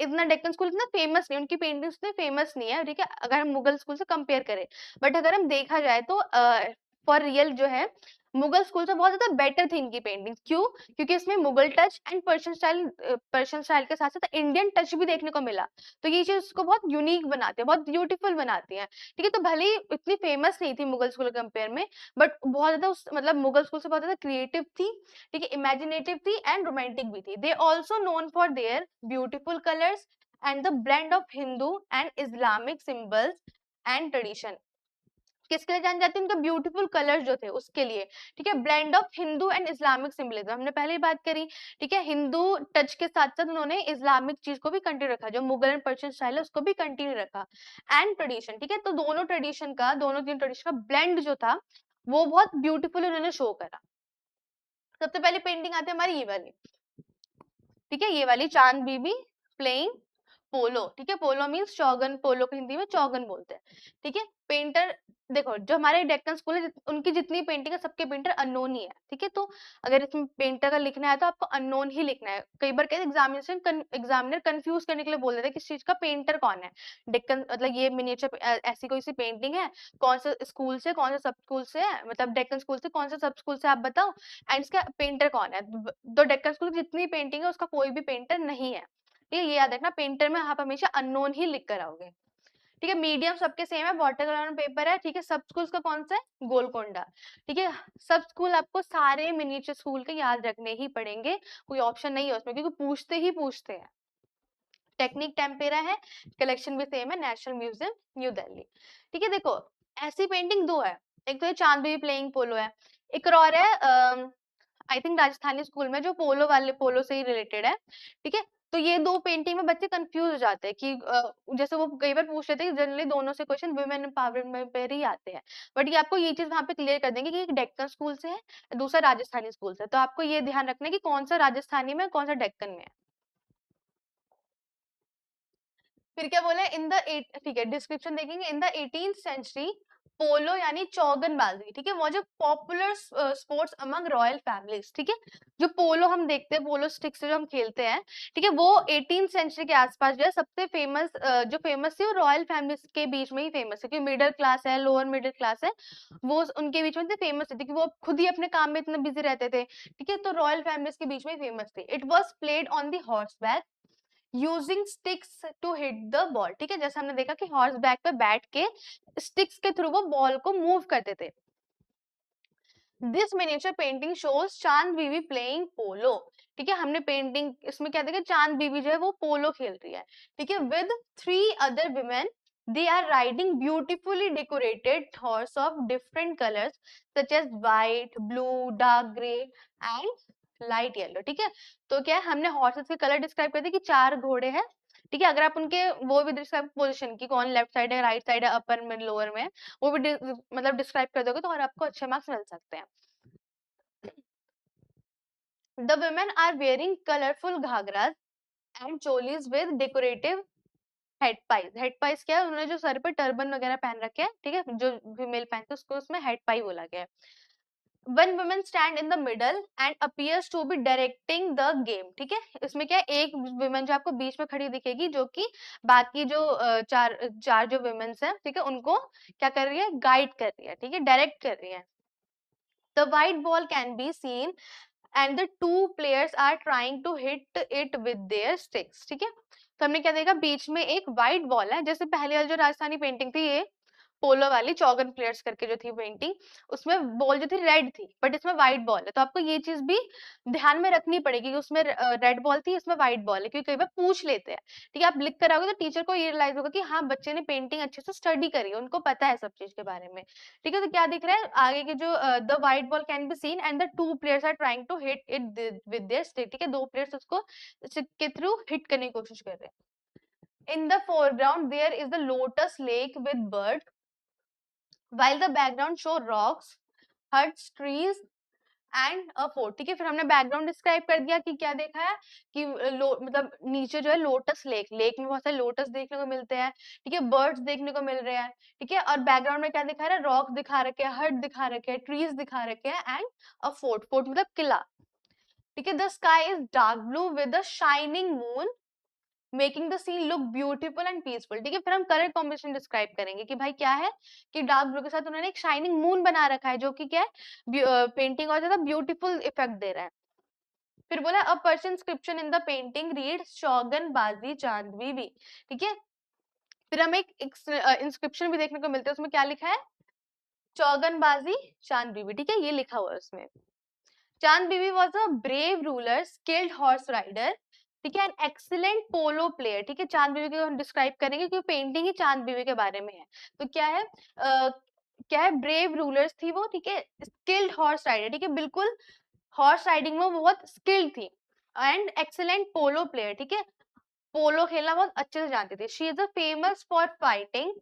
इतना डेक्कन स्कूल इतना फेमस नहीं, उनकी पेंटिंग्स इतने फेमस नहीं है, ठीक है, अगर हम मुगल स्कूल से कंपेयर करें, बट अगर हम देखा जाए तो फॉर रियल जो है मुगल स्कूल से बहुत ज्यादा बेटर थी इनकी पेंटिंग। क्यों? क्योंकि इसमें Mughal touch and Persian style के साथ साथ इंडियन टच भी देखने को मिला, तो ये चीज उसको बहुत यूनिक बनाती है, बहुत ब्यूटीफुल बनाती है। ठीक है, तो भले ही इतनी फेमस नहीं थी मुगल स्कूल कंपेयर में, बट बहुत ज्यादा मतलब मुगल स्कूल से बहुत ज्यादा क्रिएटिव थी, ठीक है, इमेजिनेटिव थी एंड रोमांटिक भी थी। They also known for their beautiful colours and the blend of Hindu and Islamic symbols and tradition. किसके लिए जाने जाते हैं? उनके ब्यूटीफुल कलर्स जो थे उसके लिए। ठीक है, blend of Hindu and Islamic symbolism हमने पहले ही बात करी। ठीक है, हिंदू टच के साथ साथ उन्होंने इस्लामिक चीज को भी कंटिन्यू रखा, जो मुगल एंड पर्शियन स्टाइल है उसको भी कंटिन्यू रखा। एंड ट्रेडिशन, ठीक है, तो दोनों तीन ट्रेडिशन का ब्लेंड जो था वो बहुत ब्यूटीफुल उन्होंने शो करा। सबसे पहले पेंटिंग आती है हमारी ये वाली। ठीक है, ये वाली चांद बीबी प्लेइंग पोलो। ठीक है, पोलो मीन्स चौगन, पोलो को हिंदी में चौगन बोलते हैं। ठीक है, पेंटर देखो, जो हमारे डेक्कन स्कूल है उनकी जितनी पेंटिंग है सबके पेंटर अननोन ही है। ठीक है, तो अगर इसमें पेंटर का लिखना है तो आपको अननोन ही लिखना है। कई बार कहते एग्जामिनर कंफ्यूज करने के लिए बोल देते हैं किस चीज का पेंटर कौन है। डेक्कन मतलब ये मिनिएचर ऐसी कोई सी पेंटिंग है, कौन से स्कूल से, कौन से सब स्कूल से है, मतलब डेक्कन स्कूल से कौन से सब स्कूल से, आप बताओ, एंड इसका पेंटर कौन है। तो डेक्कन स्कूल की जितनी पेंटिंग है उसका कोई भी पेंटर नहीं है। ठीक है, ये याद रखना, पेंटर में आप हमेशा अननोन ही लिख कर आओगे। ठीक है, मीडियम सबके सेम है, वाटर कलर पेपर है। ठीक है, सब स्कूल का कौन सा है? गोलकोंडा। ठीक है, सब स्कूल आपको सारे मिनिएचर स्कूल के याद रखने ही पड़ेंगे, कोई ऑप्शन नहीं है उसमें, क्योंकि पूछते ही पूछते हैं। टेक्निक टेम्पेरा है, कलेक्शन भी सेम है, नेशनल म्यूजियम न्यू दिल्ली। ठीक है, देखो ऐसी पेंटिंग दो है, एक तो ये चांद बेबी प्लेइंग पोलो है, एक और है आई थिंक राजस्थानी स्कूल में, जो पोलो से ही रिलेटेड है। ठीक है, तो ये दो पेंटिंग में बच्चे कंफ्यूज हो जाते हैं कि जैसे वो कई बार पूछ लेते हैं कि जनरली दोनों से क्वेश्चन वुमेन एम्पावरमेंट पर ही आते हैं, बट ये आपको ये चीज वहां पे क्लियर कर देंगे कि एक डेक्कन स्कूल से है, दूसरा राजस्थानी स्कूल से, तो आपको ये ध्यान रखना है कि कौन सा राजस्थानी में कौन सा डेक्कन में है। फिर क्या बोला इन द ठीक है, डिस्क्रिप्शन देखेंगे, इन द 18th सेंचुरी पोलो यानी चौगनबाजी, ठीक है, वो जो popular sports among royal families. ठीक है, जो पोलो हम देखते हैं, पोलो स्टिक से जो हम खेलते हैं, ठीक है, वो 18th सेंचुरी के आसपास जो है सबसे फेमस जो फेमस थी वो रॉयल फैमिलीज के बीच में ही फेमस है, क्योंकि मिडिल क्लास है, लोअर मिडिल क्लास है, वो उनके बीच में फेमस थी, क्योंकि वो खुद ही अपने काम में इतना बिजी रहते थे। ठीक है, तो रॉयल फैमिलीज के बीच में फेमस थी। It was played on the horse back using sticks to hit the ball. ठीक है, जैसे हमने देखा कि हॉर्स बैक पे बैठ के स्टिक्स के थ्रू वो बॉल को मूव करते थे। दिस मिनिएचर पेंटिंग शोज चांद बीबी प्लेइंग पोलो। ठीक है, हमने पेंटिंग इसमें क्या देखा, चांद बीबी जो है वो पोलो खेल रही है। ठीक है, with 3 other women, they are riding beautifully decorated horse of different colors such as white, blue, dark gray and light yellow. ठीक है, तो क्या है, हमने हॉर्सेस के कलर डिस्क्राइब कर दिए कि 4 घोड़े हैं। ठीक है, अगर आप उनके वो भी डिस्क्राइब पोजीशन की, कौन लेफ्ट साइड है, राइट साइड है, अपर में, लोअर में, वो भी मतलब डिस्क्राइब कर दोगे तो और आपको अच्छे मार्क्स मिल सकते हैं। The women are wearing colorful ghagras and cholis with decorative headpieces. Headpieces क्या है, उन्होंने जो सर पे टर्बन वगैरह पहन रखे हैं, ठीक है, जो फीमेल पहनते हैं उसको उसमें हेड पाई बोला गया है। One woman stand in the middle and appears to be directing the game, ठीक है, इसमें क्या है, एक वुमेन जो आपको बीच में खड़ी दिखेगी जो कि बाकी जो चार जो वुमेन्स हैं, ठीक है, उनको क्या कर रही है, गाइड कर रही है, ठीक है, डायरेक्ट कर रही है। The white ball can be seen and the two players are trying to hit it with their sticks, ठीक है। तो हमने क्या देखा, बीच में एक व्हाइट बॉल है, जैसे पहले वाली जो राजस्थानी पेंटिंग थी, ये पोलो वाली चौगन प्लेयर्स करके जो थी पेंटिंग, उसमें बॉल जो थी रेड थी, बट इसमें व्हाइट बॉल है। तो आपको ये चीज भी ध्यान में रखनी पड़ेगी कि उसमें रेड बॉल थी, इसमें व्हाइट बॉल है, क्योंकि कई बार पूछ लेते हैं, ठीक है, आप लिख कर आओगे तो टीचर को ये रियलाइज होगा कि हाँ बच्चे ने पेंटिंग अच्छे से स्टडी करी है, उनको पता है सब चीज के बारे में, ठीक है। तो क्या दिख रहा है आगे के जो the white ball can be seen and the two players are trying to hit it with their stick, ठीक है, दो प्लेयर्स उसको स्टिक के थ्रू हिट करने की कोशिश कर रहे हैं। In the foreground there is the lotus lake with bird, while the background show rocks, huts, trees and a fort, ठीक है। फिर हमने बैकग्राउंड डिस्क्राइब कर दिया कि क्या देखा है कि मतलब नीचे जो है लोटस लेक, लेक में बहुत सारे लोटस देखने को मिलते हैं, ठीक है, बर्ड्स देखने को मिल रहे हैं, ठीक है, और बैकग्राउंड में क्या दिखा रहा है, रॉक दिखा रखे हैं, हट दिखा रखे हैं, ट्रीज दिखा रखे हैं एंड अ फोर्ट, फोर्ट मतलब किला, ठीक है। The sky is dark blue with a shining moon making the scene look beautiful and peaceful, ठीक है। फिर हम कलर कॉम्बिनेशन डिस्क्राइब करेंगे कि भाई क्या है कि डार्क ब्लू के साथ उन्होंने एक शाइनिंग मून बना रखा है, जो कि क्या है, पेंटिंग और ज्यादा ब्यूटीफुल इफेक्ट दे रहा है। फिर बोला a Persian inscription in the painting read शौगन बाजी चांद बीबी, ठीक है। फिर हमें एक इंस्क्रिप्शन भी देखने को मिलता है, उसमें क्या लिखा है, चौगन बाजी चांद बीबी, ठीक है, ये लिखा हुआ है उसमें। Chand Bibi was a brave ruler, skilled horse rider, ठीक है, एन एक्सीलेंट पोलो प्लेयर, ठीक है। चांद बीबी को हम डिस्क्राइब करेंगे क्योंकि पेंटिंग ही चांद बीबी के बारे में है। तो क्या है, क्या है, ब्रेव रूलर्स थी वो, ठीक है, स्किल्ड हॉर्स राइडर, ठीक है, बिल्कुल हॉर्स राइडिंग में वो बहुत स्किल्ड थी, एंड एक्सीलेंट पोलो प्लेयर, ठीक है, पोलो खेलना बहुत अच्छे से जानती थी। She is a famous for fighting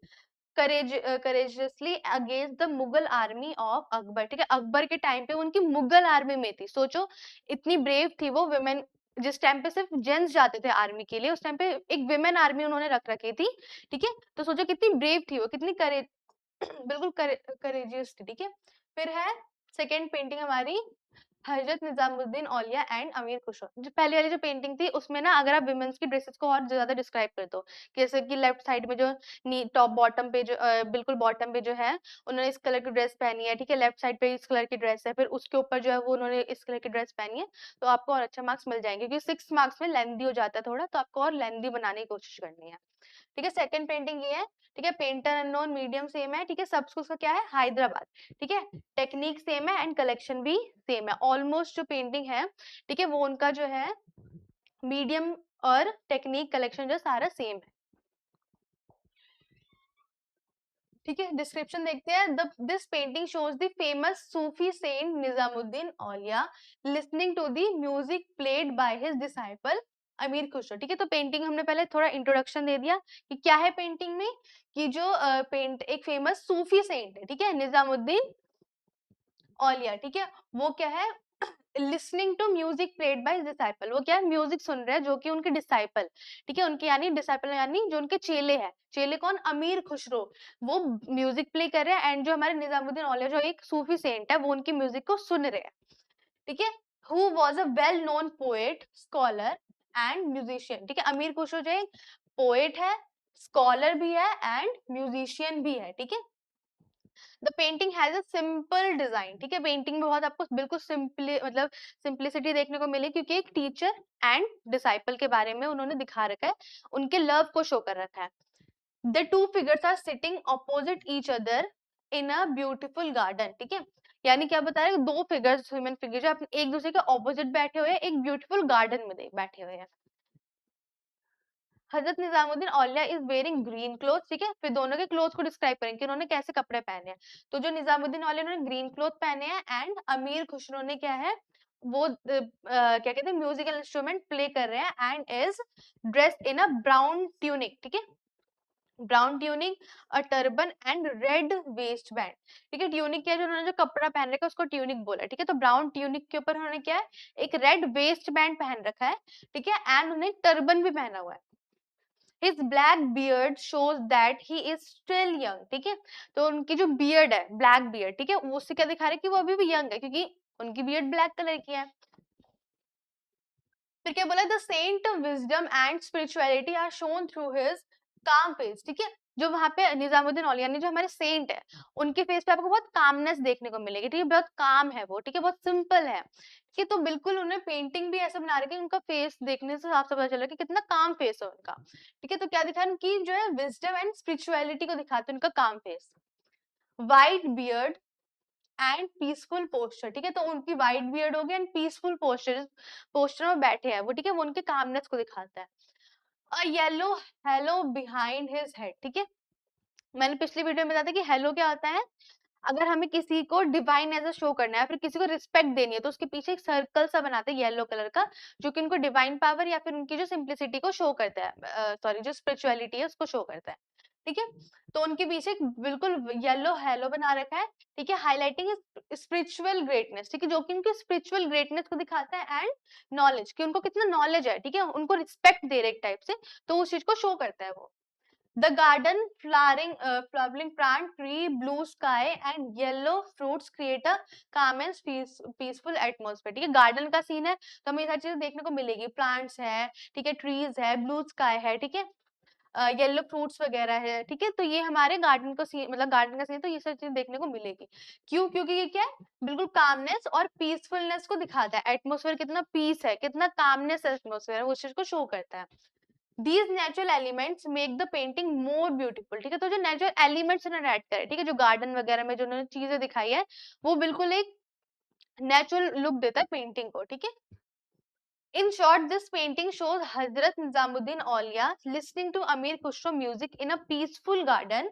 courageously against the Mughal army of Akbar, ठीक है, अकबर के टाइम पे उनकी मुगल आर्मी में थी, सोचो इतनी ब्रेव थी वो विमेन, जिस टाइम पे सिर्फ जेंट्स जाते थे आर्मी के लिए, उस टाइम पे एक विमेन आर्मी उन्होंने रख रखी थी, ठीक है। तो सोचो कितनी ब्रेव थी वो, कितनी बिल्कुल करेजियस थी, ठीक है। फिर है सेकेंड पेंटिंग हमारी हजरत निजामुद्दीन औलिया एंड अमीर खुसरो। जो पहले वाली जो पेंटिंग थी उसमें ना अगर आप विमेंस की ड्रेसेस को और ज्यादा डिस्क्राइब कर दो, जैसे कि लेफ्ट साइड में जो टॉप बॉटम पे जो बिल्कुल बॉटम पे जो है उन्होंने इस कलर की ड्रेस पहनी है, ठीक है, लेफ्ट साइड पे इस कलर की ड्रेस है, फिर उसके ऊपर जो है वो उन्होंने इस कलर की ड्रेस पहनी है, तो आपको और अच्छा मार्क्स मिल जाएंगे, क्योंकि 6 मार्क्स में लेंदी हो जाता है थोड़ा, तो आपको और लेंदी बनाने की कोशिश करनी है, ठीक है। सेकंड पेंटिंग ये है, ठीक है, पेंटर अननोन मीडियम सेम है, ठीक है, सब स्कूल का क्या है, हैदराबाद, ठीक है, टेक्निक सेम है एंड कलेक्शन भी सेम है, ऑलमोस्ट जो पेंटिंग है, ठीक है, वो उनका जो है मीडियम और टेक्निक कलेक्शन जो सारा सेम है, ठीक है। डिस्क्रिप्शन देखते हैं, this painting shows the famous Sufi saint Nizamuddin Auliya listening to the music played by his disciple Amir Khusro, ठीक है। तो पेंटिंग हमने पहले थोड़ा इंट्रोडक्शन दे दिया कि क्या है पेंटिंग में, कि जो पेंट एक फेमस सूफी सेंट है, ठीक है, निजामुद्दीन औलिया, ठीक है, वो क्या है, listening to music played by disciple, वो क्या है, म्यूजिक सुन रहे हैं जो कि उनके डिसाइपल, ठीक है, उनके यानी डिसाइपल यानी जो उनके चेले हैं, चेले कौन, अमीर खुसरो, वो म्यूजिक प्ले कर रहे हैं, एंड जो हमारे निजामुद्दीन औलिया जो एक सूफी सेंट है वो उनकी म्यूजिक को सुन रहे हैं, ठीक है। Who was a well known poet, scholar and musician, ठीक है, अमीर खुसरो जो एक पोएट है, स्कॉलर भी है एंड म्यूजिशियन भी है, ठीक है। The painting has a simple design, ठीक है, पेंटिंग में बहुत आपको बिल्कुल सिंपली मतलब सिंपलिसिटी देखने को मिली, क्योंकि एक टीचर एंड डिसाइपल के बारे में उन्होंने दिखा रखा है, उनके लव को शो कर रखा है। The two figures are sitting opposite each other in a beautiful garden, ठीक है, यानी क्या बता रहे हैं, दो फिगर्स, ह्यूमन फिगर जो अपने एक दूसरे के ऑपोजिट बैठे हुए हैं, एक ब्यूटीफुल गार्डन में बैठे हुए हैं। हजरत निजामुद्दीन औलिया इज वेयरिंग ग्रीन क्लोथ, ठीक है, फिर दोनों के क्लोथ को डिस्क्राइब करेंगे कि उन्होंने कैसे कपड़े पहने हैं। तो जो निजामुद्दीन औलिया उन्होंने ग्रीन क्लोथ पहने हैं, एंड अमीर खुसरो ने क्या है, वो क्या कहते हैं, म्यूजिकल इंस्ट्रूमेंट प्ले कर रहे हैं and is dressed in a brown tunic, ठीक है, brown tunic, a turban and red waste band. ठीक है, ट्यूनिक क्या है, जो उन्होंने जो कपड़ा पहन रखा है उसको ट्यूनिक बोला है। ठीक है, तो ब्राउन ट्यूनिक के ऊपर उन्होंने क्या है, एक रेड वेस्ट बैंड पहन रखा है। ठीक है, एंड उन्हें टर्बन भी पहना हुआ है। His black beard shows that he is still young। ठीक है, तो उनकी जो बियर्ड है, ब्लैक बियर्ड, ठीक है, वो उससे क्या दिखा रहा है कि वो अभी भी यंग है, क्योंकि उनकी बियर्ड ब्लैक कलर की है। फिर क्या बोला, the saint wisdom and spirituality are shown through his calm face. ठीक है, जो वहां पे निजामुद्दीन औलिया ने, जो हमारे सेंट है, उनके फेस पे आपको बहुत कामनेस देखने को मिलेगी। ठीक है, बहुत काम है वो, ठीक है, बहुत सिंपल है। ठीक है, तो बिल्कुल उन्हें पेंटिंग भी ऐसा बना रखी है, उनका फेस देखने से आपसे पता चल रहा है कि कितना काम फेस है उनका। ठीक है, तो क्या दिखा है, उनकी जो है विजडम एंड स्पिरिचुअलिटी को दिखाते हैं उनका काम face. White beard and peaceful posture. ठीक है, तो उनकी वाइट बियर्ड हो गई एंड पीसफुल पोस्चर, पोस्चर में बैठे हैं वो। ठीक है, वो उनके कामनेस को दिखाता है। A yellow halo behind his head. ठीक है, मैंने पिछली वीडियो में बताया था कि हेलो क्या होता है, अगर हमें किसी को डिवाइन एज अ शो करना है, फिर किसी को रिस्पेक्ट देनी है, तो उसके पीछे एक सर्कल सा बनाते हैं येलो कलर का, जो कि उनको डिवाइन पावर या फिर उनकी जो सिंप्लिसिटी को शो करता है, सॉरी, जो स्पिरिचुअलिटी है उसको शो करता है। ठीक है, तो उनके पीछे एक बिल्कुल येलो हेलो बना रखा है। ठीक है, हाईलाइटिंग स्पिरिचुअल ग्रेटनेस। ठीक है, जो कि उनकी स्पिरिचुअल ग्रेटनेस को दिखाता है, एंड नॉलेज, कि उनको कितना नॉलेज है। ठीक है, उनको रिस्पेक्ट दे रहे एक टाइप से, तो उस चीज को शो करता है वो। The garden, flowering plant, tree, blue sky and yellow fruits create a calm and peaceful atmosphere। ठीक है, गार्डन का सीन है तो हमें ये सारी चीजें देखने को मिलेगी, प्लांट्स है, ठीक है, ट्रीज है, ब्लू स्काई है, ठीक है, येलो फ्रूट्स वगैरह है। ठीक है, तो ये हमारे गार्डन को सीन, मतलब गार्डन का सीन, तो ये सारी चीजें देखने को मिलेगी। क्यों, क्योंकि ये क्या है, बिल्कुल कामनेस और पीसफुलनेस को दिखाता है। एटमोसफेयर कितना पीस है, कितना कामनेस एटमोसफेयर है, उस चीज को शो करता है। These natural elements make the painting more beautiful। ठीक है, तो जो नेचुरल एलिमेंट्स उन्होंने ऐड करे, ठीक है, जो गार्डन वगैरह में जो उन्होंने चीजें दिखाई है, वो बिल्कुल एक नेचुरल लुक देता है पेंटिंग को। ठीक है, in short, this painting shows Hazrat Nizamuddin Aulia listening to Amir Khusro music in a peaceful garden।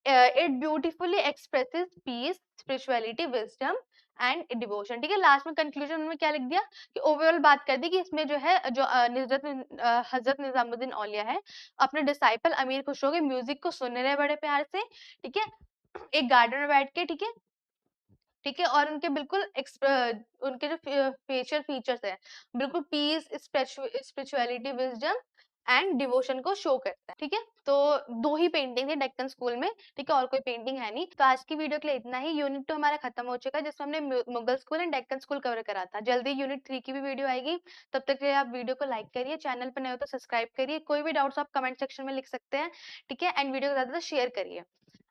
It beautifully expresses peace, spirituality, wisdom and devotion. ठीक है, लास्ट में कंक्लूजन में क्या लिख दिया, कि ओवरऑल बात कर दी कि इसमें जो है, जो हजरत निजामुद्दीन औलिया है, अपने डिसाइपल अमीर खुसरो के म्यूजिक को सुन रहे हैं बड़े प्यार से। ठीक है, एक गार्डन में बैठ के। ठीक है, ठीक है, और उनके बिल्कुल उनके जो फेशियल फीचर्स है, बिल्कुल peace, spirituality, wisdom and devotion को शो करता है। ठीक है, तो दो ही पेंटिंग थी डेक्कन स्कूल में। ठीक है, और कोई पेंटिंग है नहीं। तो आज की वीडियो के लिए इतना ही। यूनिट 2 हमारा खत्म हो चुका है, जिसमें हमने Mughal school and Deccan school cover करा था। जल्दी यूनिट 3 की भी वीडियो आएगी। तब तक के लिए आप वीडियो को लाइक करिए, चैनल पर नए हो तो सब्सक्राइब करिए। कोई भी डाउट्स आप कमेंट सेक्शन में लिख सकते हैं। ठीक है, एंड वीडियो को ज्यादा शेयर करिए।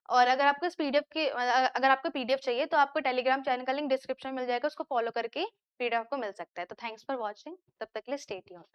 और अगर आपको इस पीडीएफ की अगर आपको पीडीएफ चाहिए, तो आपको टेलीग्राम चैनल का लिंक डिस्क्रिप्शन में मिल जाएगा, उसको फॉलो करके पीडीएफ आपको मिल सकता है। तो थैंक्स फॉर वॉचिंग, तब तक के लिए स्टे ट्यून्ड।